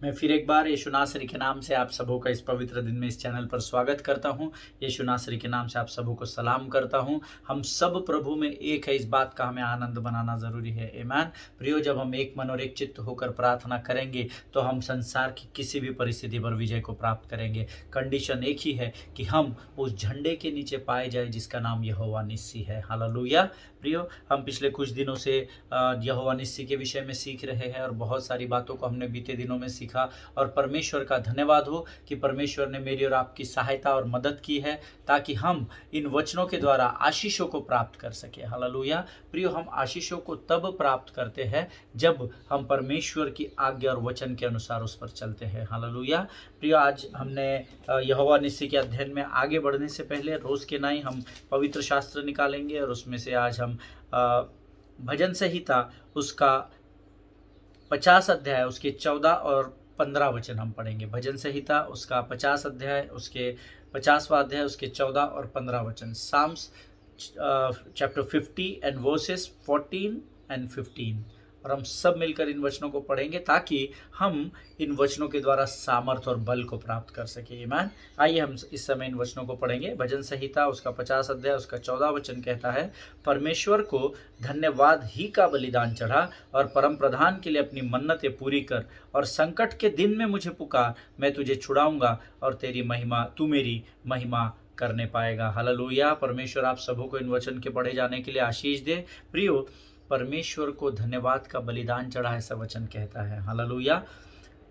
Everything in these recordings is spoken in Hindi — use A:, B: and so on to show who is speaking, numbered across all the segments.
A: मैं फिर एक बार यीशु नासरी के नाम से आप सबों का इस पवित्र दिन में इस चैनल पर स्वागत करता हूं। यीशु नासरी के नाम से आप सबों को सलाम करता हूं। हम सब प्रभु में एक है, इस बात का हमें आनंद बनाना ज़रूरी है। आमीन। प्रियो, जब हम एक मन और एक चित्त होकर प्रार्थना करेंगे तो हम संसार की किसी भी परिस्थिति पर विजय को प्राप्त करेंगे। कंडीशन एक ही है कि हम उस झंडे के नीचे पाए जाए जिसका नाम यहोवा निस्सी है। हालेलुया। प्रियो, हम पिछले कुछ दिनों से यहोवा निस्सी के विषय में सीख रहे हैं और बहुत सारी बातों को हमने बीते दिनों में सीखा। और परमेश्वर का धन्यवाद हो कि परमेश्वर ने मेरी और आपकी सहायता और मदद की है ताकि हम इन वचनों के द्वारा आशीषों को प्राप्त कर सके। हालेलुया। प्रियो, हम आशीषों को तब प्राप्त करते हैं जब हम परमेश्वर की आज्ञा और वचन के अनुसार उस पर चलते हैं। हालेलुया। प्रियो, आज हमने यहोवा निस्सी के अध्ययन में आगे बढ़ने से पहले रोज के नाई हम पवित्र शास्त्र निकालेंगे और उसमें से आज हम भजन संहिता उसका 50 अध्याय उसके 14 और 15 वचन हम पढ़ेंगे। भजन संहिता उसका 50 अध्याय उसके 50वां अध्याय उसके 14 और 15 वचन। Psalms chapter 50 and verses 14 and 15। और हम सब मिलकर इन वचनों को पढ़ेंगे ताकि हम इन वचनों के द्वारा सामर्थ्य और बल को प्राप्त कर सके। ईमान। आइए हम इस समय इन वचनों को पढ़ेंगे। भजन संहिता उसका 50 अध्याय उसका 14 वचन कहता है, परमेश्वर को धन्यवाद ही का बलिदान चढ़ा और परम प्रधान के लिए अपनी मन्नतें पूरी कर और संकट के दिन में मुझे पुकार, मैं तुझे छुड़ाऊंगा और तू मेरी महिमा करने पाएगा। हालेलुया। परमेश्वर आप सबों को इन वचन के पढ़े जाने के लिए आशीष दे। प्रियो, परमेश्वर को धन्यवाद का बलिदान चढ़ा, ऐसा वचन कहता है। हालेलुया।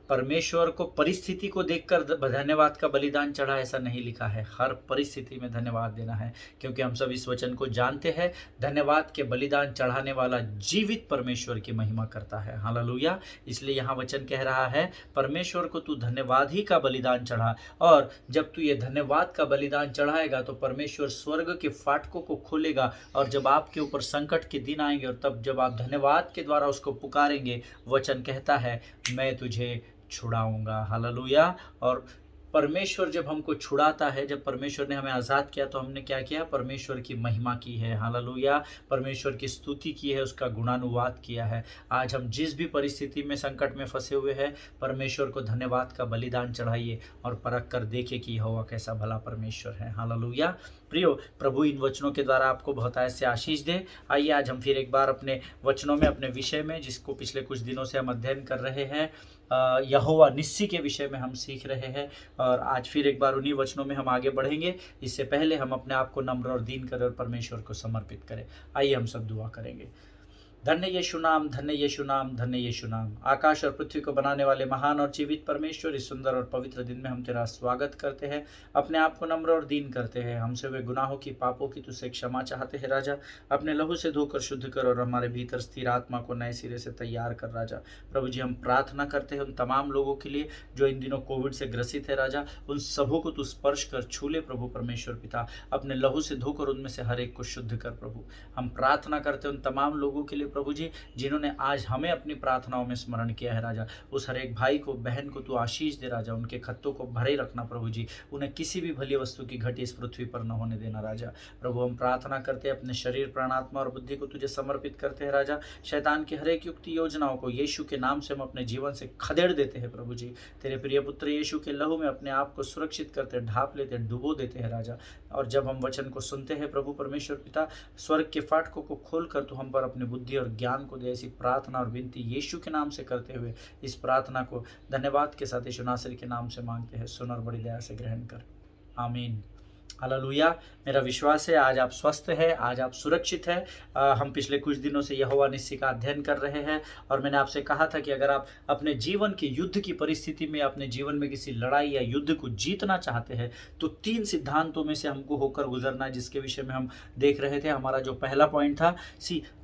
A: परमेश्वर को परिस्थिति को देखकर धन्यवाद का बलिदान चढ़ा, ऐसा नहीं लिखा है। हर परिस्थिति में धन्यवाद देना है, क्योंकि हम सब इस वचन को जानते हैं। धन्यवाद के बलिदान चढ़ाने वाला जीवित परमेश्वर की महिमा करता है। हालेलुया। इसलिए यहाँ वचन कह रहा है, परमेश्वर को तू धन्यवाद ही का बलिदान चढ़ा, और जब तू ये धन्यवाद का बलिदान चढ़ाएगा तो परमेश्वर स्वर्ग के फाटकों को खोलेगा, और जब आपके ऊपर संकट के दिन आएंगे और तब जब आप धन्यवाद के द्वारा उसको पुकारेंगे, वचन कहता है, मैं तुझे छुड़ाऊंगा। हालेलुया। और परमेश्वर जब हमको छुड़ाता है, जब परमेश्वर ने हमें आज़ाद किया तो हमने क्या किया? परमेश्वर की महिमा की है। हालेलुया। परमेश्वर की स्तुति की है, उसका गुणानुवाद किया है। आज हम जिस भी परिस्थिति में संकट में फंसे हुए हैं, परमेश्वर को धन्यवाद का बलिदान चढ़ाइए और परख कर देखिए कि यहोवा कैसा भला परमेश्वर है। हालेलुया। प्रियो, प्रभु इन वचनों के द्वारा आपको बहुत ऐसे आशीष दे। आइए आज हम फिर एक बार अपने वचनों में, अपने विषय में, जिसको पिछले कुछ दिनों से हम अध्ययन कर रहे हैं, यहोवा निस्सी के विषय में हम सीख रहे हैं, और आज फिर एक बार उन्हीं वचनों में हम आगे बढ़ेंगे। इससे पहले हम अपने आप को नम्र और दीन करें और परमेश्वर को समर्पित करें। आइए हम सब दुआ करेंगे। धन्य यीशु नाम, धन्य यीशु नाम, धन्य यीशु नाम। आकाश और पृथ्वी को बनाने वाले महान और जीवित परमेश्वर, इस सुंदर और पवित्र दिन में हम तेरा स्वागत करते हैं। अपने आप को नम्र और दीन करते हैं। हमसे हुए गुनाहों की, पापों की तुझसे क्षमा चाहते हैं राजा। अपने लहू से धोकर शुद्ध कर और हमारे भीतर स्थिर आत्मा को नए सिरे से तैयार कर राजा। प्रभु जी, हम प्रार्थना करते हैं उन तमाम लोगों के लिए जो इन दिनों कोविड से ग्रसित है राजा। उन सबों को तू स्पर्श कर, छू ले प्रभु परमेश्वर पिता। अपने लहू से धोकर उनमें से हर एक को शुद्ध कर प्रभु। हम प्रार्थना करते हैं उन तमाम लोगों के लिए प्रभु जी जिन्होंने आज हमें अपनी प्रार्थनाओं में स्मरण किया है राजा। उस हर एक भाई को, बहन को तू आशीष दे राजा। उनके खत्तों को भरे रखना प्रभु जी। उन्हें किसी भी भली वस्तु की घटी इस पृथ्वी पर न होने देना राजा। प्रभु, हम प्रार्थना करते हैं, अपने शरीर, प्राण, आत्मा और बुद्धि को तुझे समर्पित करते हैं राजा। शैतान की हर एक युक्ति योजनाओं को यीशु के नाम से हम अपने जीवन से खदेड़ देते हैं प्रभु जी। तेरे प्रिय पुत्र यीशु के लहू में अपने आप को सुरक्षित करते, ढाप लेते, डुबो देते हैं राजा। और जब हम वचन को सुनते हैं प्रभु परमेश्वर पिता, स्वर्ग के फाटकों को खोलकर तू हम पर अपनी बुद्धि और ज्ञान को दे। ऐसी प्रार्थना और विनती यीशु के नाम से करते हुए इस प्रार्थना को धन्यवाद के साथ यीशु नासरी के नाम से मांगते हैं। सुन और बड़ी दया से ग्रहण कर। आमीन। हालेलुया। मेरा विश्वास है आज आप स्वस्थ हैं, आज आप सुरक्षित हैं। हम पिछले कुछ दिनों से यहोवा निस्सी का अध्ययन कर रहे हैं, और मैंने आपसे कहा था कि अगर आप अपने जीवन की युद्ध की परिस्थिति में, अपने जीवन में किसी लड़ाई या युद्ध को जीतना चाहते हैं, तो 3 सिद्धांतों में से हमको होकर गुजरना है, जिसके विषय में हम देख रहे थे। हमारा जो पहला पॉइंट था,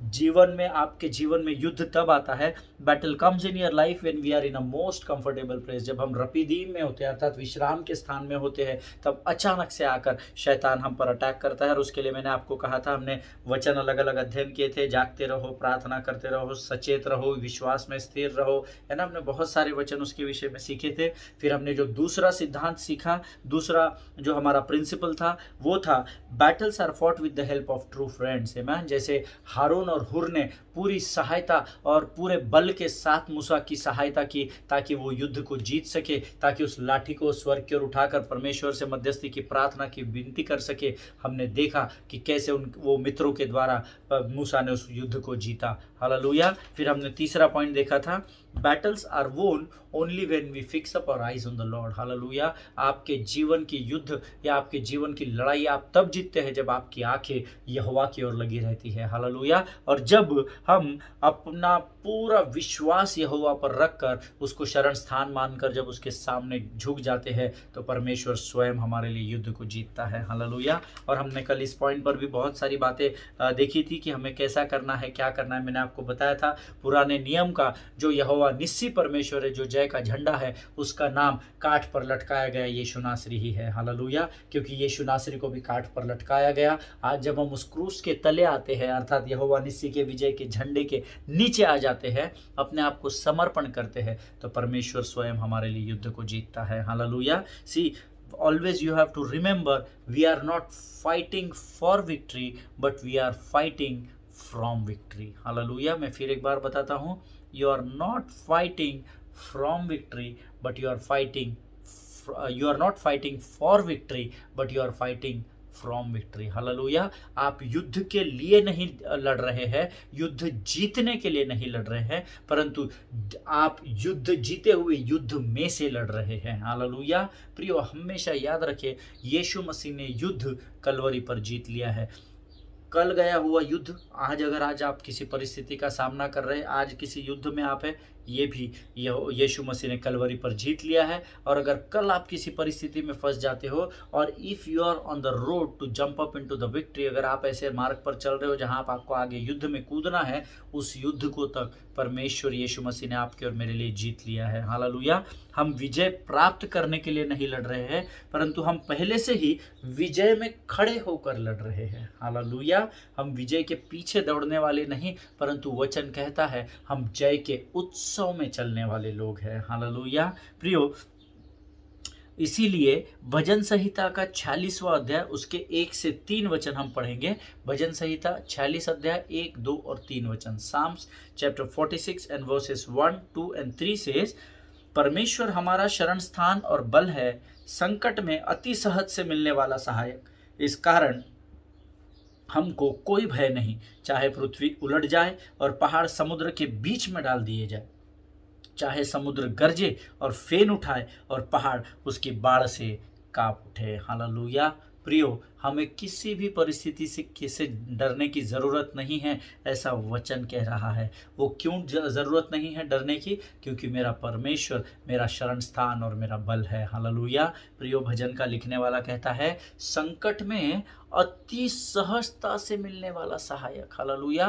A: जीवन में, आपके जीवन में युद्ध तब आता है, battle comes in your life when we are in a most comfortable place. जब हम रपीदीम में होते हैं, अर्थात विश्राम के स्थान में होते हैं, तब अचानक से आकर आकर शैतान हम पर अटैक करता है। और उसके लिए मैंने आपको कहा था, हमने वचन अलग अलग अध्ययन किए थे, जागते रहो, प्रार्थना करते रहो, सचेत रहो, विश्वास में स्थिर रहो, है ना। हमने बहुत सारे वचन उसके विषय में सीखे थे। फिर हमने जो दूसरा सिद्धांत सीखा, दूसरा जो हमारा प्रिंसिपल था, वो था battles are fought with the help of true friends. आमीन। जैसे हारून और हुर ने पूरी सहायता और पूरे बल के साथ मूसा की सहायता की ताकि वो युद्ध को जीत सके, ताकि उस लाठी को स्वर्ग की ओर उठाकर परमेश्वर से मध्यस्थी की प्रार्थना की विनती कर सके। हमने देखा कि कैसे वो मित्रों के द्वारा मूसा ने उस युद्ध को जीता। हालेलुया। फिर हमने तीसरा पॉइंट देखा था, battles are won only when we fix up our eyes on the lord. Hallelujah. आपके जीवन की युद्ध या आपके जीवन की लड़ाई आप तब जीतते हैं जब आपकी आंखें यहोवा की ओर लगी रहती है। हालेलुया। और जब हम अपना पूरा विश्वास यहोवा पर रखकर उसको शरण स्थान मानकर जब उसके सामने झुक जाते हैं तो परमेश्वर स्वयं हमारे लिए युद्ध को जीतता है। हालेलुया। और हमने कल इस पॉइंट पर भी बहुत सारी बातें देखी थी कि हमें कैसा करना है, क्या करना है। मैंने आपको बताया था पुराने नियम का जो यहोवा निस्सी परमेश्वर है, जो जय का झंडा है, उसका नाम काठ पर लटकाया गया यीशु नासरी ही है। हालेलुया। क्योंकि यीशु नासरी को भी काठ पर लटकाया गया। आज जब हम उस क्रूस के तले आते हैं, अर्थात यहोवा निस्सी के विजय के झंडे के नीचे आ जाते हैं, अपने आप को समर्पण करते हैं, तो परमेश्वर स्वयं हमारे लिए युद्ध को जीतता है। Hallelujah. See, always you have to remember, we are not fighting for victory but we are fighting from victory. Hallelujah. मैं फिर एक बार बताता हूँ, you are not fighting from victory but you are fighting you are not fighting for victory but you are fighting from victory. Hallelujah. आप युद्ध के लिए नहीं लड़ रहे हैं, युद्ध जीतने के लिए नहीं लड़ रहे हैं, परंतु आप युद्ध जीते हुए युद्ध में से लड़ रहे हैं। हालेलुया। प्रियो, हमेशा याद रखें, यीशु मसीह ने युद्ध कलवरी पर जीत लिया है। कल गया हुआ युद्ध आज आप किसी परिस्थिति का सामना कर रहे हैं, आज किसी युद्ध में आप है, ये भी यीशु मसीह ने कलवरी पर जीत लिया है। और अगर कल आप किसी परिस्थिति में फंस जाते हो और if you are on the road to jump up into the victory, अगर आप ऐसे मार्ग पर चल रहे हो जहां आपको आगे युद्ध में कूदना है, उस युद्ध को तक परमेश्वर यीशु मसीह ने आपके और मेरे लिए जीत लिया है। हालेलुया। हम विजय प्राप्त करने के लिए नहीं लड़ रहे हैं, परंतु हम पहले से ही विजय में खड़े होकर लड़ रहे हैं। हालेलुया। हम विजय के पीछे दौड़ने वाले नहीं, परंतु वचन कहता है हम जय के उत्सव में चलने वाले लोग हैं। हालेलुया। प्रियो, इसीलिए भजन संहिता का 46वां अध्याय उसके 1 से 3 वचन हम पढ़ेंगे। भजन संहिता 46 अध्याय 1, 2 और 3 वचन। Psalms chapter 46 and verses 1, 2 and 3 says, परमेश्वर हमारा शरण स्थान और बल है, संकट में अति सहज से मिलने वाला सहायक। इस कारण हमको कोई भय नहीं, चाहे पृथ्वी उलट जाए और पहाड़ समुद्र के बीच में डाल दिए जाए, चाहे समुद्र गरजे और फेन उठाए और पहाड़ उसकी बाढ़ से कांप उठे। हालेलुया। प्रियो, हमें किसी भी परिस्थिति से किसी डरने की ज़रूरत नहीं है, ऐसा वचन कह रहा है। वो क्यों ज़रूरत नहीं है डरने की? क्योंकि मेरा परमेश्वर मेरा शरण स्थान और मेरा बल है। हालेलुया। प्रियो, भजन का लिखने वाला कहता है, संकट में अति सहजता से मिलने वाला सहायक। Hallelujah.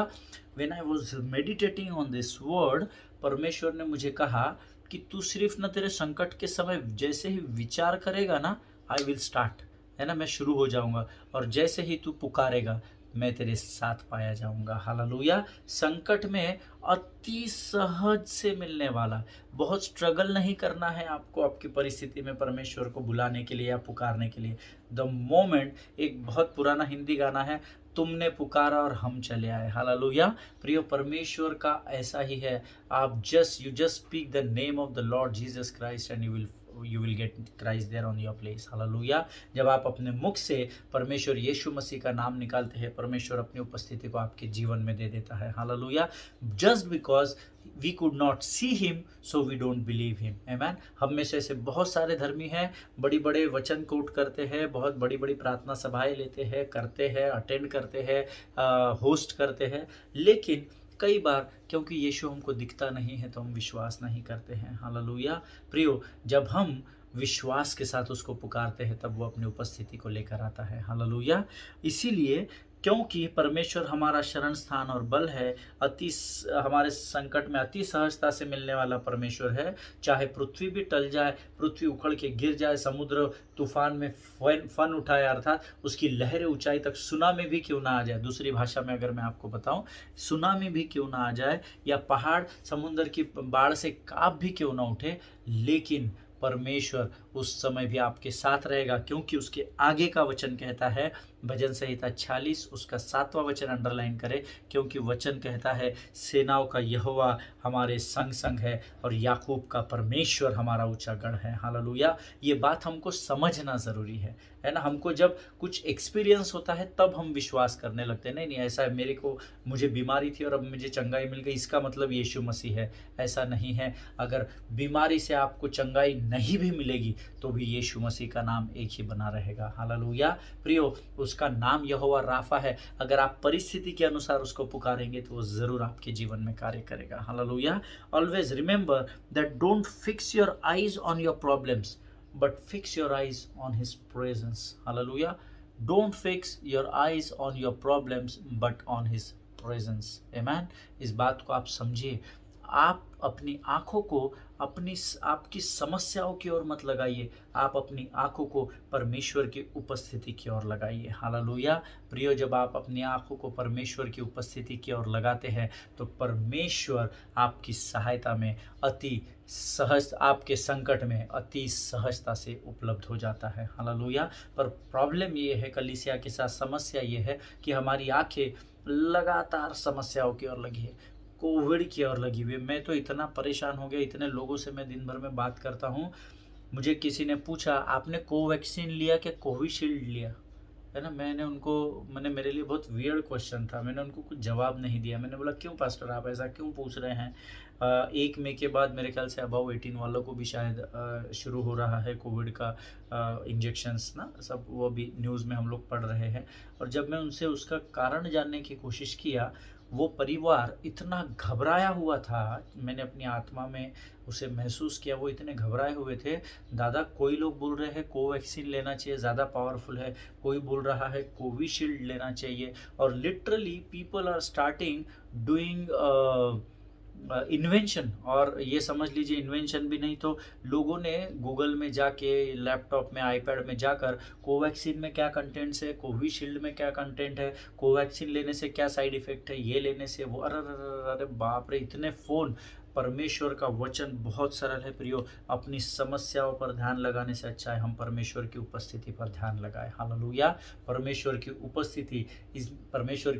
A: When I was meditating on this word, परमेश्वर ने मुझे कहा कि तू सिर्फ न तेरे संकट के समय जैसे ही विचार करेगा ना, आई विल स्टार्ट, है ना, मैं शुरू हो जाऊंगा, और जैसे ही तू पुकारेगा मैं तेरे साथ पाया जाऊंगा। हालेलुया। संकट में अति सहज से मिलने वाला, बहुत स्ट्रगल नहीं करना है आपको आपकी परिस्थिति में परमेश्वर को बुलाने के लिए या पुकारने के लिए। द मोमेंट, एक बहुत पुराना हिंदी गाना है, तुमने पुकारा और हम चले आए। हालेलुया। प्रियो, परमेश्वर का ऐसा ही है। आप you just speak the name of the Lord Jesus Christ and you will get Christ there on your place. Hallelujah. जब आप अपने मुख से परमेश्वर यीशु मसीह का नाम निकालते हैं, परमेश्वर अपनी उपस्थिति को आपके जीवन में दे देता है। Hallelujah. Just because we could not see him so we don't believe him. Amen. हम में से ऐसे बहुत सारे धर्मी हैं, बड़ी बड़े वचन कोट करते हैं, बहुत बड़ी बड़ी प्रार्थना सभाएं लेते हैं, करते हैं, अटेंड करते हैं, होस्ट करते हैं, लेकिन कई बार क्योंकि यीशु हमको दिखता नहीं है तो हम विश्वास नहीं करते हैं। हालेलुया। प्रियो, जब हम विश्वास के साथ उसको पुकारते हैं तब वो अपनी उपस्थिति को लेकर आता है। हालेलुया। इसीलिए क्योंकि परमेश्वर हमारा शरण स्थान और बल है, हमारे संकट में अति सहजता से मिलने वाला परमेश्वर है। चाहे पृथ्वी भी टल जाए, पृथ्वी उखड़ के गिर जाए, समुद्र तूफान में फन उठाए, अर्थात उसकी लहरें ऊंचाई तक, सुनामी भी क्यों ना आ जाए, दूसरी भाषा में अगर मैं आपको बताऊं, सुनामी भी क्यों ना आ जाए, या पहाड़ समुद्र की बाढ़ से कांप भी क्यों ना उठे, लेकिन परमेश्वर उस समय भी आपके साथ रहेगा, क्योंकि उसके आगे का वचन कहता है, भजन संहिता 46 उसका 7वां वचन अंडरलाइन करें, क्योंकि वचन कहता है, सेनाओं का यहोवा हमारे संग संग है और याकूब का परमेश्वर हमारा ऊंचा गढ़ है। हालेलुया। ये बात हमको समझना ज़रूरी है ना। हमको जब कुछ एक्सपीरियंस होता है तब हम विश्वास करने लगते हैं, नहीं ऐसा है, मुझे बीमारी थी और अब मुझे चंगाई मिल गई, इसका मतलब यीशु मसीह है। ऐसा नहीं है। अगर बीमारी से आपको चंगाई नहीं भी मिलेगी तो भी यीशु मसीह का नाम एक ही बना रहेगा। हालेलुया। प्रियो, उसका नाम यहोवा राफा है। अगर आप परिस्थिति के अनुसार उसको पुकारेंगे तो वो जरूर आपके जीवन में कार्य करेगा। Hallelujah. Always remember that don't fix your eyes on your problems, but fix your eyes on his presence. Hallelujah. Don't fix your eyes on your problems but on his presence. Amen. इस बात को आप समझिए। आप अपनी आंखों को आपकी समस्याओं की ओर मत लगाइए, आप अपनी आंखों को परमेश्वर की उपस्थिति की ओर लगाइए। हालेलुया। प्रियो, जब आप अपनी आंखों को परमेश्वर की उपस्थिति की ओर लगाते हैं तो परमेश्वर आपकी सहायता में अति सहज, आपके संकट में अति सहजता से उपलब्ध हो जाता है। हालेलुया। पर प्रॉब्लम ये है, कलीसिया के साथ समस्या ये है कि हमारी आंखें लगातार समस्याओं की ओर लगी है, कोविड की ओर लगी हुई है। मैं तो इतना परेशान हो गया, इतने लोगों से मैं दिन भर में बात करता हूँ। मुझे किसी ने पूछा, आपने कोवैक्सीन लिया कि कोविशील्ड लिया, है ना। मैंने मेरे लिए बहुत वियर्ड क्वेश्चन था, मैंने उनको कुछ जवाब नहीं दिया। मैंने बोला, क्यों पास्टर आप ऐसा क्यों पूछ रहे हैं? 1 मई के बाद मेरे ख्याल से अबाव 18 वालों को भी शायद शुरू हो रहा है कोविड का इंजेक्शंस ना, सब वो भी न्यूज़ में हम लोग पढ़ रहे हैं। और जब मैं उनसे उसका कारण जानने की कोशिश किया, वो परिवार इतना घबराया हुआ था, मैंने अपनी आत्मा में उसे महसूस किया, वो इतने घबराए हुए थे। दादा, कोई लोग बोल रहे हैं कोवैक्सीन लेना चाहिए, ज़्यादा पावरफुल है, कोई बोल रहा है कोविशील्ड लेना चाहिए, और literally people are starting doing invention. और ये समझ लीजिए, इन्वेंशन भी नहीं तो लोगों ने गूगल में जाके, लैपटॉप में, आईपैड में जाकर, कोवैक्सीन में क्या कंटेंट्स है, कोविशील्ड में क्या कंटेंट है, कोवैक्सीन लेने से क्या साइड इफेक्ट है, ये लेने से वो, अरे बाप रे, इतने फ़ोन। परमेश्वर का वचन बहुत सरल है प्रियो, अपनी समस्याओं पर ध्यान लगाने से अच्छा है हम परमेश्वर की उपस्थिति पर ध्यान लगाएं। हालेलुया। परमेश्वर की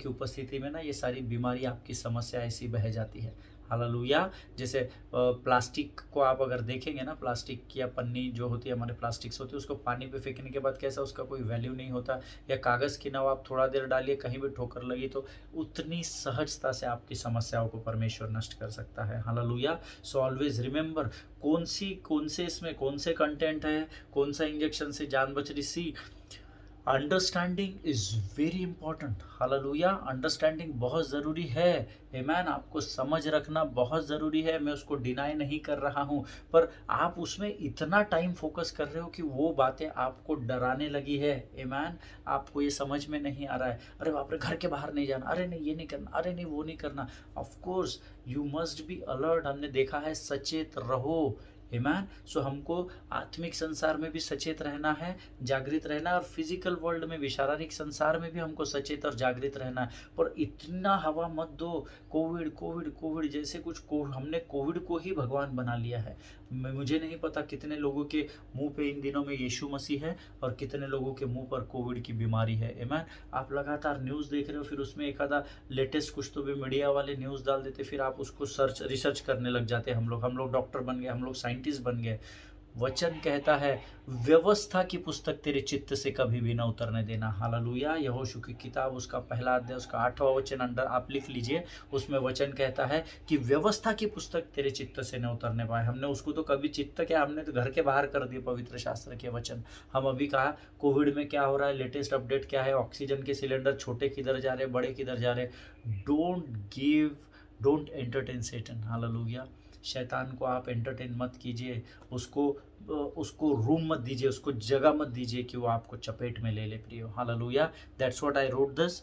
A: उपस्थिति में ना ये सारी बीमारी, आपकी समस्या ऐसी बह जाती है। हालेलुया। जैसे प्लास्टिक को आप अगर देखेंगे ना, प्लास्टिक की या पन्नी जो होती है, हमारे प्लास्टिक्स होती है, उसको पानी पे फेंकने के बाद कैसा उसका कोई वैल्यू नहीं होता, या कागज़ की नाव आप थोड़ा देर डालिए, कहीं भी ठोकर लगी तो उतनी सहजता से आपकी समस्याओं को परमेश्वर नष्ट कर सकता है। हालेलुया। सो ऑलवेज रिमेंबर, कौन से इसमें कौन से कंटेंट है, कौन सा इंजेक्शन से जान बच रही, see understanding is very important. Hallelujah. Understanding बहुत ज़रूरी है। आमेन। आपको समझ रखना बहुत ज़रूरी है, मैं उसको डिनाई नहीं कर रहा हूँ, पर आप उसमें इतना टाइम फोकस कर रहे हो कि वो बातें आपको डराने लगी है। आमेन। आपको ये समझ में नहीं आ रहा है, अरे बाप रे, घर के बाहर नहीं जाना, अरे नहीं ये नहीं करना, अरे नहीं वो नहीं करना। Of course you must be alert. हमने देखा है, सचेत रहो। आमेन। सो हमको आत्मिक संसार में भी सचेत रहना है, जागृत रहना है, और फिजिकल वर्ल्ड में भी, शारीरिक संसार में भी हमको सचेत और जागृत रहना है। पर इतना हवा मत दो, कोविड कोविड कोविड जैसे कुछ हमने कोविड को ही भगवान बना लिया है। मुझे नहीं पता कितने लोगों के मुंह पे इन दिनों में यीशु मसीह है और कितने लोगों के मुंह पर कोविड की बीमारी है। आमेन। आप लगातार न्यूज़ देख रहे हो, फिर उसमें एक आधा लेटेस्ट कुछ तो भी मीडिया वाले न्यूज़ डाल देते, फिर आप उसको रिसर्च करने लग जाते। हम लोग डॉक्टर बन गए, हम लोग साइंटिस्ट बन गए। वचन कहता है, व्यवस्था की पुस्तक तेरे चित्त से कभी भी ना उतरने देना। हालेलुया। यहोशू की किताब उसका पहला अध्याय उसका 8वां वचन अंडर आप लिख लीजिए। उसमें वचन कहता है कि व्यवस्था की पुस्तक तेरे चित्त से न उतरने पाए। हमने उसको तो कभी चित्त क्या, हमने तो घर के बाहर कर दिए पवित्र शास्त्र के वचन। हम अभी कहा कोविड में क्या हो रहा है, लेटेस्ट अपडेट क्या है, ऑक्सीजन के सिलेंडर छोटे किधर जा रहे, बड़े किधर जा रहे। Don't entertain Satan. हालेलुया। शैतान को आप एंटरटेन मत कीजिए, उसको रूम मत दीजिए, उसको जगह मत दीजिए कि वो आपको चपेट में ले ले प्रियो। Hallelujah. That's what I wrote this.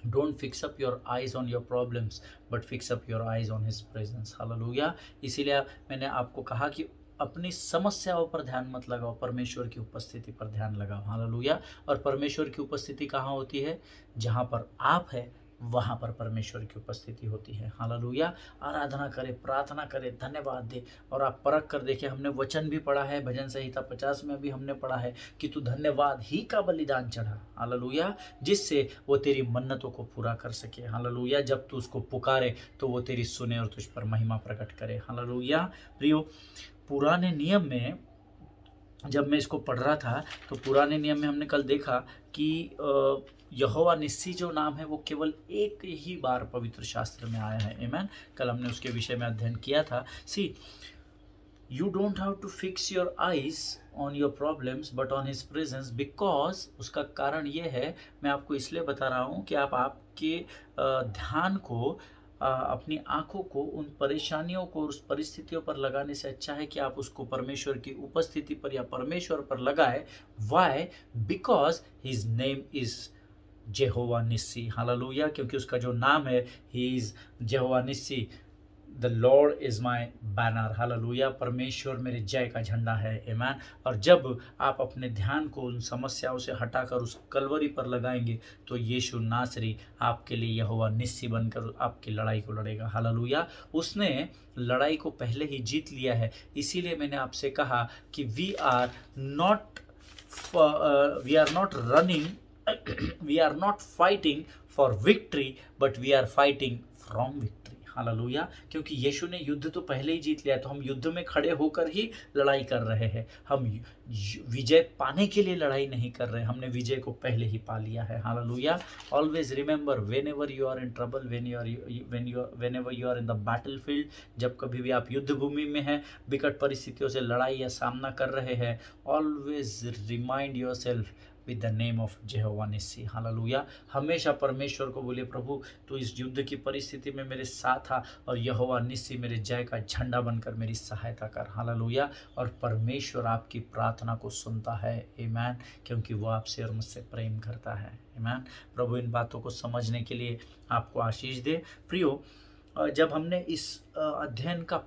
A: Don't fix up your eyes on your problems but fix up your eyes on his presence. Hallelujah. इसीलिए मैंने आपको कहा कि अपनी समस्याओं पर ध्यान मत लगाओ, परमेश्वर की उपस्थिति पर ध्यान लगाओ। हालेलुया। और परमेश्वर की उपस्थिति कहाँ होती है? जहाँ पर आप है वहाँ पर परमेश्वर की उपस्थिति होती है। हालेलुया। आराधना करें, प्रार्थना करें, धन्यवाद दे। और आप परख कर देखिए, हमने वचन भी पढ़ा है, भजन संहिता 50 में भी हमने पढ़ा है कि तू धन्यवाद ही का बलिदान चढ़ा। हालेलुया। जिससे वो तेरी मन्नतों को पूरा कर सके। हालेलुया। जब तू उसको पुकारे तो वो तेरी सुने और तुझ पर महिमा प्रकट करे। हालेलुया। प्रियो, पुराने नियम में जब मैं इसको पढ़ रहा था तो पुराने नियम में हमने कल देखा कि यहोवा निस्सी जो नाम है वो केवल एक ही बार पवित्र शास्त्र में आया है। आमीन। कल हमने उसके विषय में अध्ययन किया था। See, you don't have to fix your eyes on your problems but on his presence, because उसका कारण ये है, मैं आपको इसलिए बता रहा हूँ कि आप आपके ध्यान को अपनी आंखों को उन परेशानियों को, उस परिस्थितियों पर लगाने से अच्छा है कि आप उसको परमेश्वर की उपस्थिति पर या परमेश्वर पर लगाए। Why? Because his name is Jehovah Nissi. Hallelujah. क्योंकि उसका जो नाम है, ही इज जेहोवा निस्सी, the Lord is my banner. Hallelujah. परमेश्वर मेरे जय का झंडा है। आमीन। और जब आप अपने ध्यान को उन समस्याओं से हटाकर उस कलवरी पर लगाएंगे तो यीशु नासरी आपके लिए यहोवा निस्सी बनकर आपकी लड़ाई को लड़ेगा। हालेलुया। उसने लड़ाई को पहले ही जीत लिया है। इसीलिए मैंने आपसे कहा कि we are not running, we are not fighting for victory but we are fighting from victory. Hallelujah. क्योंकि यीशु ने युद्ध तो पहले ही जीत लिया है, तो हम युद्ध में खड़े होकर ही लड़ाई कर रहे हैं। हम विजय पाने के लिए लड़ाई नहीं कर रहे, हमने विजय को पहले ही पा लिया है। Hallelujah. Always remember, whenever you are in trouble, whenever you are in the battlefield, जब कभी भी आप युद्ध भूमि में हैं, विकट परिस्थितियों से लड़ाई या सामना कर रहे हैं, always remind your self with the name of जेहोवा Nissi. Hallelujah. हमेशा परमेश्वर को बोलिए, प्रभु तू इस युद्ध की परिस्थिति में मेरे साथ आ और यहोवा निस्सी मेरे जय का झंडा बनकर मेरी सहायता कर। हालेलुया। और परमेश्वर आपकी प्रार्थना को सुनता है। आमीन। क्योंकि वो आपसे और मुझसे प्रेम करता है। आमीन। प्रभु इन बातों को समझने के लिए आपको आशीष दे। प्रियो, जब हमने इस अध्ययन का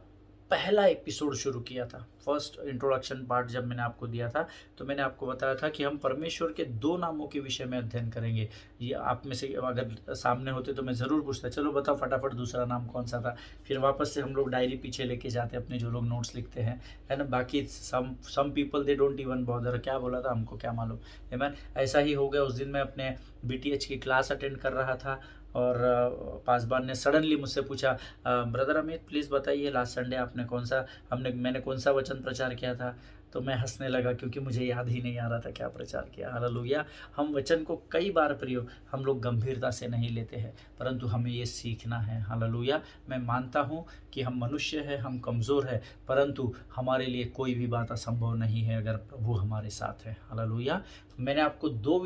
A: पहला एपिसोड शुरू किया था, फर्स्ट इंट्रोडक्शन पार्ट जब मैंने आपको दिया था, तो मैंने आपको बताया था कि हम परमेश्वर के 2 नामों के विषय में अध्ययन करेंगे। ये आप में से अगर सामने होते तो मैं ज़रूर पूछता, चलो बताओ फटाफट दूसरा नाम कौन सा था। फिर वापस से हम लोग डायरी पीछे लेके जाते, अपने जो लोग नोट्स लिखते हैं, है ना। बाकी some people they don't even bother, क्या बोला था हमको क्या मालूम। है मैन, ऐसा ही हो गया। उस दिन मैं अपने BTH की क्लास अटेंड कर रहा था और पासवान ने सडनली मुझसे पूछा, ब्रदर अमित प्लीज़ बताइए लास्ट संडे आपने मैंने कौन सा वचन प्रचार किया था। तो मैं हंसने लगा क्योंकि मुझे याद ही नहीं आ रहा था क्या प्रचार किया। हालेलुया। हम वचन को कई बार प्रियो हम लोग गंभीरता से नहीं लेते हैं, परंतु हमें ये सीखना है। हालेलुया। मैं मानता हूँ कि हम मनुष्य हैं, हम कमज़ोर हैं, परंतु हमारे लिए कोई भी बात असंभव नहीं है अगर प्रभु हमारे साथ है। हालेलुया। मैंने आपको 2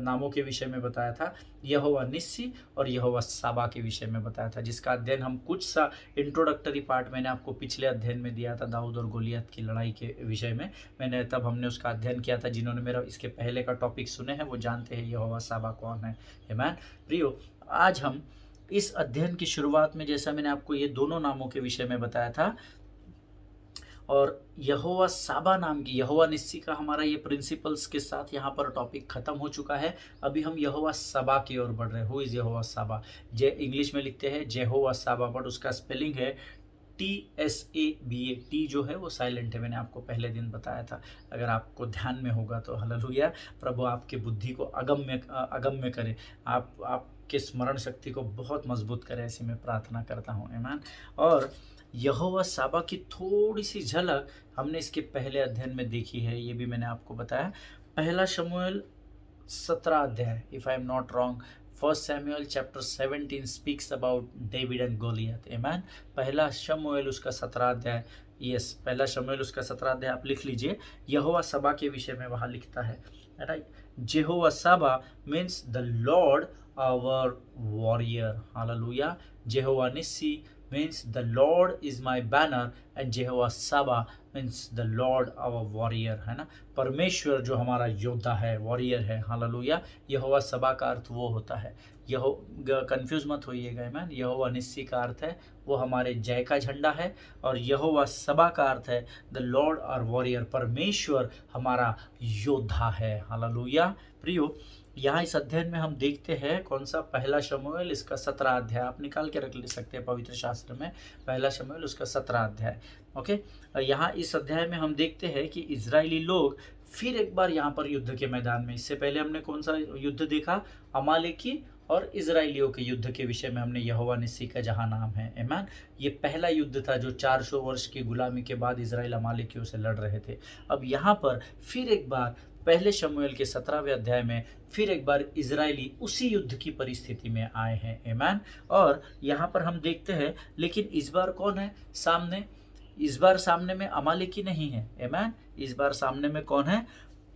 A: नामों के विषय में बताया था, यहोवा निस्सी और यहोवा साबा के विषय में बताया था, जिसका अध्ययन हम कुछ सा इंट्रोडक्टरी पार्ट मैंने आपको पिछले अध्ययन में दिया था, दाऊद और गोलियत की लड़ाई के विषय में मैंने तब हमने उसका अध्ययन किया था। जिन्होंने मेरा इसके पहले का टॉपिक सुने हैं वो जानते हैं यहोवा साबा कौन है। आमीन। प्रियो, आज हम इस अध्ययन की शुरुआत में, जैसा मैंने आपको ये दोनों नामों के विषय में बताया था, और यहोवा साबा नाम की, यहोवा निस्सी का हमारा ये प्रिंसिपल्स के साथ यहाँ पर टॉपिक खत्म हो चुका है। अभी हम यहोवा साबा की ओर बढ़ रहे हैं। हु इज़ यहोवा साबा? इंग्लिश में लिखते हैं जेहोवा साबा, बट उसका स्पेलिंग है TSABA। टी जो है वो साइलेंट है, मैंने आपको पहले दिन बताया था, अगर आपको ध्यान में होगा तो। हालेलुया। प्रभु आपके बुद्धि को अगम्य करे, आपके स्मरण शक्ति को बहुत मजबूत करे, ऐसी मैं प्रार्थना करता हूँ। आमीन। और यहोवा साबा की थोड़ी सी झलक हमने इसके पहले अध्ययन में देखी है, ये भी मैंने आपको बताया। पहला शमूएल 17 अध्याय, if I am not wrong, 1 Samuel chapter 17 speaks about David and Goliath। आमीन। पहला शमूएल उसका 17 अध्याय, यस, पहला शमूएल उसका 17 अध्याय आप लिख लीजिए। यहोवा साबा के विषय में वहाँ लिखता है, right. Jehovah Saba means the lord our warrior. Hallelujah. Jehovah Nissi means the Lord is my banner and Jehovah Saba means the Lord our warrior, है ना। परमेश्वर जो हमारा योद्धा है, वॉरियर है। हालेलुया। यहोवा सभा का अर्थ वो होता है कंफ्यूज मत होइएगा मैन। यहोवा निस्सी का अर्थ है वो हमारे जय का झंडा है, और यहोवा सबा का अर्थ है द लॉर्ड और वॉरियर, परमेश्वर हमारा योद्धा है। हालेलुया। प्रियो, यहाँ इस अध्ययन में हम देखते हैं कौन सा, पहला शमूएल इसका 17 अध्याय, आप निकाल के रख ले सकते हैं पवित्र शास्त्र में, पहला शमूएल उसका 17 अध्याय। ओके, यहाँ इस अध्याय में हम देखते हैं कि इजरायली लोग फिर एक बार यहाँ पर युद्ध के मैदान में, इससे पहले हमने कौन सा युद्ध देखा, अमालेकी और इजराइलियों के युद्ध के विषय में हमने यहोवा निस्सी का जहाँ नाम है, आमीन। ये पहला युद्ध था जो 400 वर्ष की गुलामी के बाद इजराइल अमालेकियों से लड़ रहे थे। अब यहाँ पर फिर एक बार पहले शमूएल के 17वें अध्याय में फिर एक बार इजरायली उसी युद्ध की परिस्थिति में आए हैं, आमीन। और यहाँ पर हम देखते हैं, लेकिन इस बार कौन है सामने, इस बार सामने में अमालेकी नहीं है, आमीन। इस बार सामने में कौन है,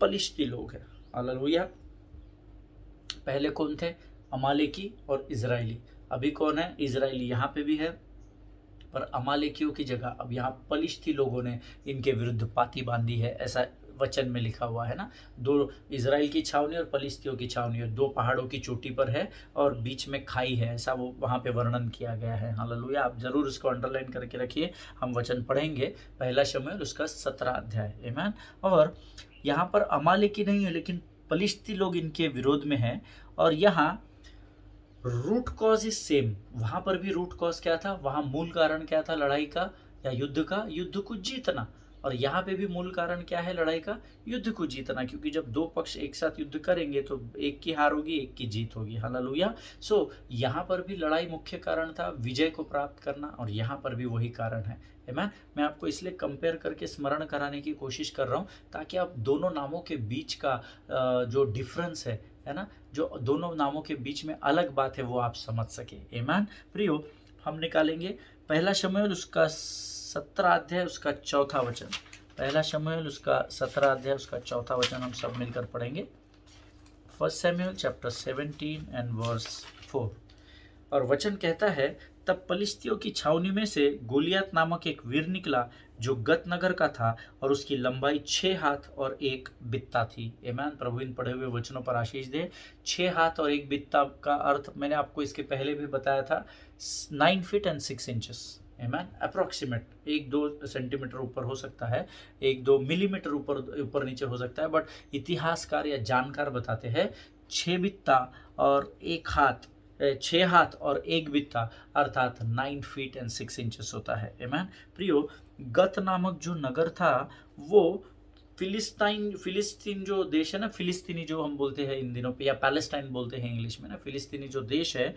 A: पलिश्ती लोग हैं। हालेलुया। पहले कौन थे, अमालेकी और इजरायली, अभी कौन है, इजरायली यहाँ पे भी है, पर अमालेकियों की जगह अब यहाँ पलिश्ती लोगों ने इनके विरुद्ध पाती बांधी है, ऐसा वचन में लिखा हुआ है ना। दो इजराइल की छावनी और पलिश्तियों की छावनी, और दो पहाड़ों की चोटी पर है और बीच में खाई है, ऐसा वो वहाँ पे वर्णन किया गया है। हालेलुया। आप जरूर इसको अंडरलाइन करके रखिए, हम वचन पढ़ेंगे पहला शमूएल उसका 17 अध्याय, आमीन। और यहाँ पर अमालेकी नहीं है, लेकिन पलिश्ती लोग इनके विरोध में है। और यहाँ रूट कॉज इज सेम, वहां पर भी रूट कॉज क्या था, वहां मूल कारण क्या था लड़ाई का या युद्ध का, युद्ध को जीतना। और यहाँ पे भी मूल कारण क्या है लड़ाई का, युद्ध को जीतना, क्योंकि जब दो पक्ष एक साथ युद्ध करेंगे तो एक की हार होगी एक की जीत होगी। हालेलुया। सो यहाँ पर भी लड़ाई मुख्य कारण था विजय को प्राप्त करना, और यहाँ पर भी वही कारण है, आमीन। मैं आपको इसलिए कंपेयर करके स्मरण कराने की कोशिश कर रहा हूँ ताकि आप दोनों नामों के बीच का जो डिफरेंस है ना, जो दोनों नामों के बीच में अलग बात है वो आप समझ सके, आमीन। प्रियो, हम निकालेंगे पहला शमूएल उसका 17 अध्याय उसका 4था वचन, पहला शमूएल उसका 17 अध्याय उसका 4था वचन हम सब मिलकर पढ़ेंगे। 1 शमूएल चैप्टर 17 एंड वर्स 4। और वचन कहता है, तब पलिश्तियों की छावनी में से गोलियत नामक एक वीर निकला जो गत नगर का था, और उसकी लंबाई 6 हाथ और 1 बित्ता थी। आमीन। प्रभु इन पढ़े हुए वचनों पर आशीष दे। 6 हाथ और 1 बित्ता का अर्थ मैंने आपको इसके पहले भी बताया था, 9 फीट एंड 6 इंचेस, आमीन। अप्रोक्सीमेट 1-2 सेंटीमीटर ऊपर हो सकता है, 1-2 मिलीमीटर ऊपर नीचे हो सकता है, बट इतिहासकार या जानकार बताते हैं 6 बित्ता और 1 हाथ, 6 हाथ और 1 बित्ता अर्थात 9 फीट एंड 6 इंचेस होता है, आमीन। प्रियो, गत नामक जो नगर था वो फिलिस्तीन जो देश है ना, फिलिस्तीनी जो हम बोलते हैं इन दिनों पे, या पैलेस्टाइन बोलते हैं इंग्लिश में ना, फिलिस्तीनी जो देश है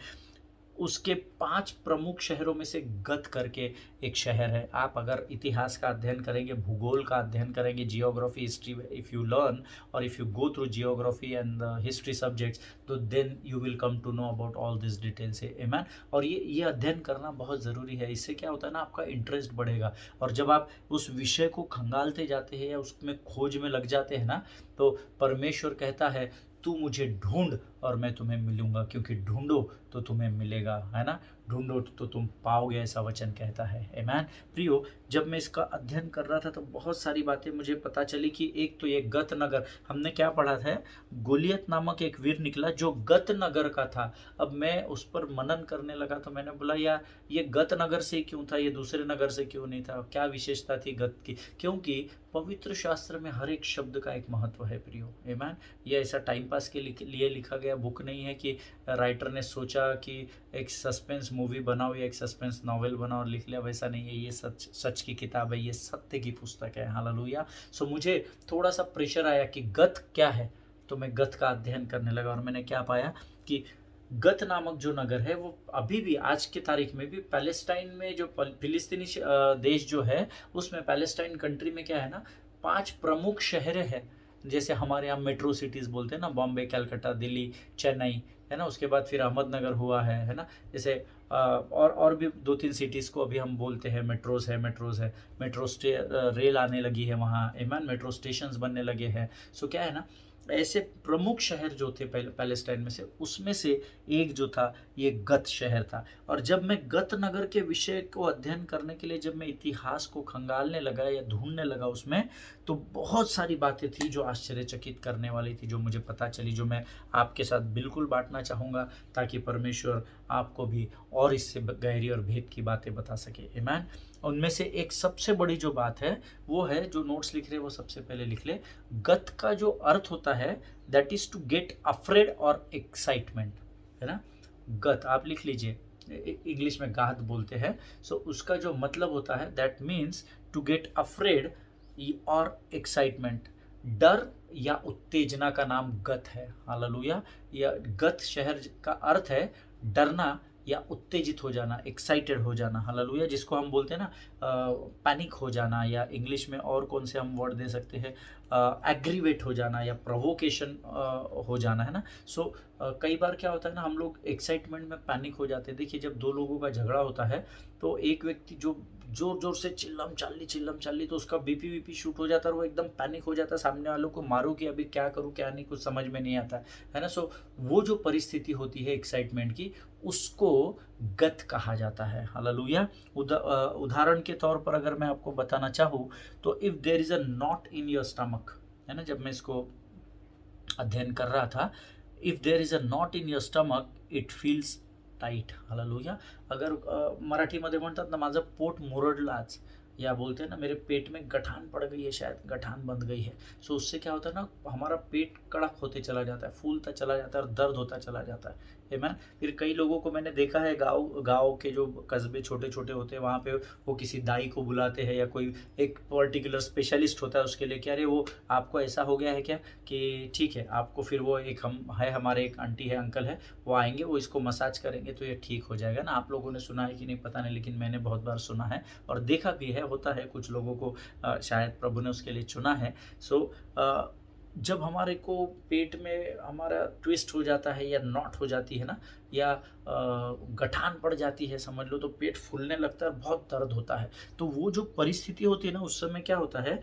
A: उसके 5 प्रमुख शहरों में से गत करके एक शहर है। आप अगर इतिहास का अध्ययन करेंगे, भूगोल का अध्ययन करेंगे, geography history, if you learn और if you go through geography and history subjects, तो then you will come to know about all this details, आमीन। और ये अध्ययन करना बहुत ज़रूरी है। इससे क्या होता है ना, आपका इंटरेस्ट बढ़ेगा, और जब आप उस विषय को खंगालते जाते हैं या उसमें खोज में लग जाते हैं ना, तो परमेश्वर कहता है तू मुझे ढूंढ और मैं तुम्हें मिलूंगा, क्योंकि ढूंढो तो तुम्हें मिलेगा, है ना, ढूंढो तो तुम पाओगे, ऐसा वचन कहता है, आमीन। प्रियो, जब मैं इसका अध्ययन कर रहा था तो बहुत सारी बातें मुझे पता चली कि एक तो ये गत नगर, हमने क्या पढ़ा था, गोलियत नामक एक वीर निकला जो गत नगर का था। अब मैं उस पर मनन करने लगा तो मैंने बोला यार ये गत नगर से क्यों था, ये दूसरे नगर से क्यों नहीं था, क्या विशेषता थी गत की, क्योंकि पवित्र शास्त्र में हर एक शब्द का एक महत्व है प्रियो, आमीन। ये ऐसा टाइम पास के लिए लिखा गया बुक नहीं है कि राइटर ने सोचा कि एक सस्पेंस मूवी बनाओ या एक सस्पेंस नॉवेल बनाओ और लिख लिया, वैसा नहीं है। ये सच की किताब है, ये सत्य की पुस्तक है। हालेलुया। सो मुझे थोड़ा सा प्रेशर आया कि गत क्या है, तो मैं गत का अध्ययन करने लगा, और मैंने क्या पाया कि गत नामक जो नगर है वो अभी भी आज की तारीख में भी पैलेस्टाइन में, जो फिलिस्तीनी देश जो है उसमें, पैलेस्टाइन कंट्री में क्या है ना, 5 प्रमुख शहर है। जैसे हमारे यहाँ मेट्रो सिटीज़ बोलते हैं ना, बॉम्बे, कलकत्ता, दिल्ली, चेन्नई, है ना, उसके बाद फिर अहमदनगर हुआ है ना, जैसे और भी 2-3 सिटीज़ को अभी हम बोलते हैं मेट्रोज़ है, रेल आने लगी है वहाँ, आमीन, मेट्रो स्टेशंस बनने लगे हैं। सो क्या है ना, ऐसे प्रमुख शहर जो थे पैलेस्टाइन में से, उसमें से एक जो था ये गत शहर था। और जब मैं गत नगर के विषय को अध्ययन करने के लिए जब मैं इतिहास को खंगालने लगा या ढूंढने लगा उसमें, तो बहुत सारी बातें थी जो आश्चर्यचकित करने वाली थी, जो मुझे पता चली, जो मैं आपके साथ बिल्कुल बांटना चाहूँगा, ताकि परमेश्वर आपको भी और इससे गहरी और भेद की बातें बता सके। आमीन। उनमें से एक सबसे बड़ी जो बात है वो है, जो नोट्स लिख रहे हैं वो सबसे पहले लिख ले, गत का जो अर्थ होता है that is to get afraid और एक्साइटमेंट, है ना। गत आप लिख लीजिए, इंग्लिश में गाद बोलते हैं। सो उसका जो मतलब होता है that means to get afraid और एक्साइटमेंट, डर या उत्तेजना का नाम गत है। हालेलुया। या गत शहर का अर्थ है डरना या उत्तेजित हो जाना, एक्साइटेड हो जाना। हालेलुया। जिसको हम बोलते हैं ना पैनिक हो जाना, या इंग्लिश में और कौन से हम वर्ड दे सकते हैं, एग्रीवेट हो जाना या प्रोवोकेशन हो जाना, है ना। सो कई बार क्या होता है ना, हम लोग एक्साइटमेंट में पैनिक हो जाते हैं। देखिए, जब दो लोगों का झगड़ा होता है तो एक व्यक्ति जो जोर जोर से चिल्लम चाली तो उसका बीपी शूट हो जाता है और वो एकदम पैनिक हो जाता है, सामने वालों को मारूं कि अभी क्या करूं क्या नहीं, कुछ समझ में नहीं आता है ना। सो वो जो परिस्थिति होती है एक्साइटमेंट की, उसको गत कहा जाता है। हालेलुया। उदाहरण के तौर पर अगर मैं आपको बताना चाहूँ तो if there is a knot in your stomach, है ना, जब मैं इसको अध्ययन कर रहा था, if there is a knot in your stomach it feels tight. Hallelujah. अगर मराठीमध्ये म्हणतात ना, माझं पोट मुरडलं आज, या बोलते हैं ना मेरे पेट में गठान पड़ गई है, शायद गठान बंध गई है। सो उससे क्या होता है ना, हमारा पेट कड़क होते चला जाता है, फूलता चला जाता है और दर्द होता चला जाता है। मैन फिर कई लोगों को मैंने देखा है, गाँव के जो कस्बे छोटे छोटे होते हैं वहाँ पे वो किसी दाई को बुलाते हैं या कोई एक पर्टिकुलर स्पेशलिस्ट होता है उसके लिए, कि अरे वो आपको ऐसा हो गया है क्या, कि ठीक है आपको, फिर वो एक हम है, हमारे एक आंटी है अंकल है, वो आएंगे, वो इसको मसाज करेंगे तो ये ठीक हो जाएगा ना। आप लोगों ने सुना है कि नहीं पता नहीं, लेकिन मैंने बहुत बार सुना है और देखा भी है, होता है कुछ लोगों को शायद प्रभु ने उसके लिए चुना है। सो जब हमारे को पेट में हमारा ट्विस्ट हो जाता है या नॉट हो जाती है ना, या गठान पड़ जाती है समझ लो, तो पेट फूलने लगता है, बहुत दर्द होता है। तो वो जो परिस्थिति होती है ना, उस समय क्या होता है,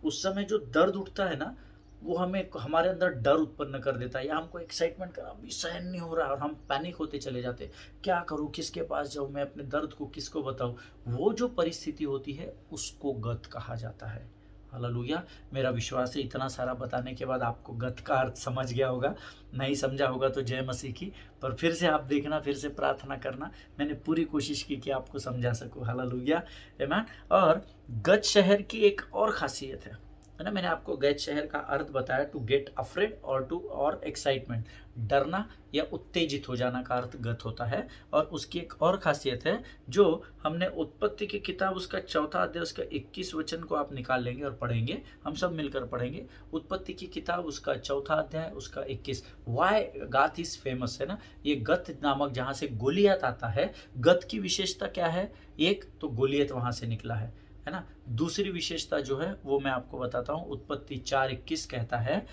A: उस समय जो दर्द उठता है ना, वो हमें हमारे अंदर डर उत्पन्न कर देता है, या हमको एक्साइटमेंट का अभी सहन नहीं हो रहा और हम पैनिक होते चले जाते, क्या करूँ, किसके पास जाऊँ, मैं अपने दर्द को किसको बताऊँ। वो जो परिस्थिति होती है उसको गत कहा जाता है। हालेलुया। मेरा विश्वास है इतना सारा बताने के बाद आपको गत का अर्थ समझ गया होगा, नहीं समझा होगा तो जय मसीह की, पर फिर से आप देखना, फिर से प्रार्थना करना, मैंने पूरी कोशिश की कि आपको समझा सकूँ। हालेलुया। आमीन। और गत शहर की एक और खासियत है ना, मैंने आपको गैत शहर का अर्थ बताया, टू गेट अफ्रेड और एक्साइटमेंट, डरना या उत्तेजित हो जाना का अर्थ गत होता है। और उसकी एक और खासियत है, जो हमने उत्पत्ति की किताब उसका 4 अध्याय उसका 21 वचन को आप निकाल लेंगे और पढ़ेंगे, हम सब मिलकर पढ़ेंगे। उत्पत्ति की किताब उसका 4 अध्याय उसका 21। वाई गात इज फेमस, है ना। ये गत नामक जहाँ से गोलियत आता है, गत की विशेषता क्या है, एक तो गोलियत वहाँ से निकला है ना। दूसरी विशेषता जो है वो मैं आपको बताता हूँ, उत्पत्ति 4:21 कहता है,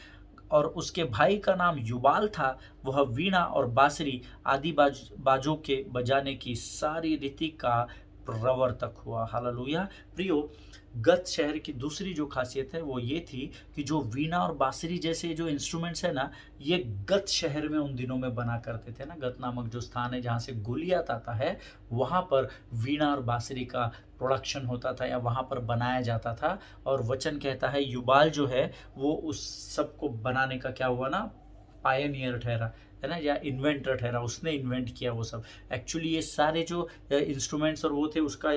A: और उसके भाई का नाम युबाल था, वह वीणा और बांसुरी आदि बाजों के बजाने की सारी रीति का प्रवर्तक हुआ। हालेलुया। प्रियो, गत शहर की दूसरी जो खासियत है वो ये थी कि जो वीणा और बांसुरी जैसे जो इंस्ट्रूमेंट्स है ना, ये गत शहर में उन दिनों में बना करते थे ना। गत नामक जो स्थान है जहाँ से गोलियत आता है, वहाँ पर वीणा और बांसुरी का प्रोडक्शन होता था या वहाँ पर बनाया जाता था। और वचन कहता है युबाल जो है वो उस सब को बनाने का क्या हुआ ना, पायनियर ठहरा, है ना, या इन्वेंटर ठहरा, उसने इन्वेंट किया वो सब। एक्चुअली ये सारे जो इंस्ट्रूमेंट्स और वो थे, उसका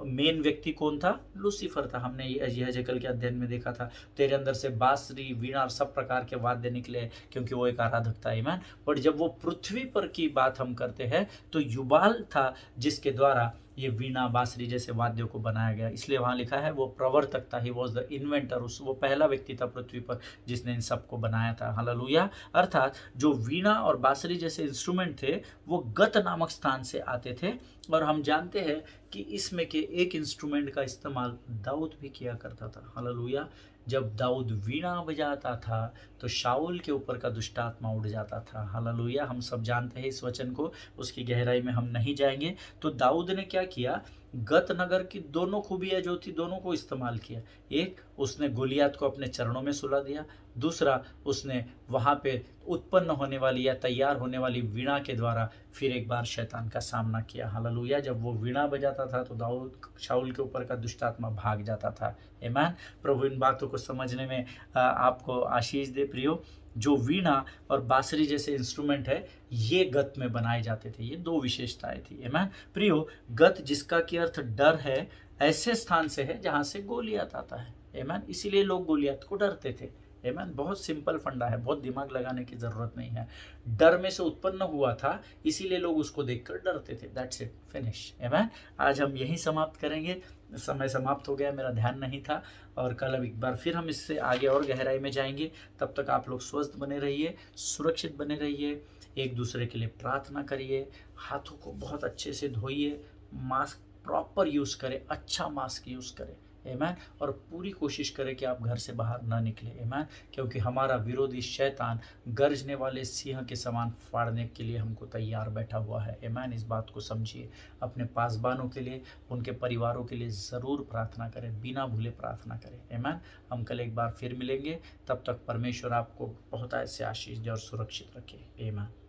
A: मेन व्यक्ति कौन था, लूसीफर था। हमने यहेजकेल के अध्ययन में देखा था, तेरे अंदर से बांसुरी वीणा और सब प्रकार के वाद्य निकले, क्योंकि वो एक आराधक था। आमीन। बट जब वो पृथ्वी पर की बात हम करते हैं तो युबाल था जिसके द्वारा ये वीणा बांसुरी जैसे वाद्यों को बनाया गया, इसलिए वहाँ लिखा है वो प्रवर्तक था, ही वॉज द इन्वेंटर, वो पहला व्यक्ति था पृथ्वी पर जिसने इन सबको बनाया था। हालेलुया। अर्थात जो वीणा और बांसुरी जैसे इंस्ट्रूमेंट थे वो गत नामक स्थान से आते थे। और हम जानते हैं कि इसमें के एक इंस्ट्रूमेंट का इस्तेमाल दाऊद भी किया करता था। हालेलुया। जब दाऊद वीणा बजाता था तो शाऊल के ऊपर का दुष्टात्मा उड़ जाता था। हालेलुया। हम सब जानते हैं इस वचन को, उसकी गहराई में हम नहीं जाएंगे। तो दाऊद ने क्या किया, गत नगर की दोनों खूबियाँ जो थी दोनों को इस्तेमाल किया। एक, उसने गोलियत को अपने चरणों में सुला दिया। दूसरा, उसने वहाँ पे उत्पन्न होने वाली या तैयार होने वाली वीणा के द्वारा फिर एक बार शैतान का सामना किया। हालेलुया। जब वो वीणा बजाता था तो दाऊद शाऊल के ऊपर का दुष्ट आत्मा भाग जाता था। आमीन। प्रभु इन बातों को समझने में आपको आशीष दे प्रियो। जो वीणा और बांसुरी जैसे इंस्ट्रूमेंट है, ये गत में बनाए जाते थे। ये दो विशेषताएं थी। आमीन प्रियो। गत जिसका की अर्थ डर है, ऐसे स्थान से है जहां से गोलियत आता है। आमीन। इसीलिए लोग गोलियत को डरते थे। आमीन। बहुत सिंपल फंडा है, बहुत दिमाग लगाने की जरूरत नहीं है। डर में से उत्पन्न हुआ था, इसीलिए लोग उसको देखकर डरते थे। That's it, finish. आमीन। आज हम यही समाप्त करेंगे। समय समाप्त हो गया, मेरा ध्यान नहीं था, और कल अब एक बार फिर हम इससे आगे और गहराई में जाएंगे। तब तक आप लोग स्वस्थ बने रहिए, सुरक्षित बने रहिए, एक दूसरे के लिए प्रार्थना करिए, हाथों को बहुत अच्छे से धोइए, मास्क प्रॉपर यूज़ करें, अच्छा मास्क यूज़ करें। आमीन। और पूरी कोशिश करें कि आप घर से बाहर ना निकले। आमीन। क्योंकि हमारा विरोधी शैतान गरजने वाले सिंह के समान फाड़ने के लिए हमको तैयार बैठा हुआ है। आमीन। इस बात को समझिए। अपने पासबानों के लिए, उनके परिवारों के लिए ज़रूर प्रार्थना करें, बिना भूले प्रार्थना करें। आमीन। हम कल एक बार फिर मिलेंगे। तब तक परमेश्वर आपको बहुत ऐसे आशीष दे और सुरक्षित रखे। आमीन।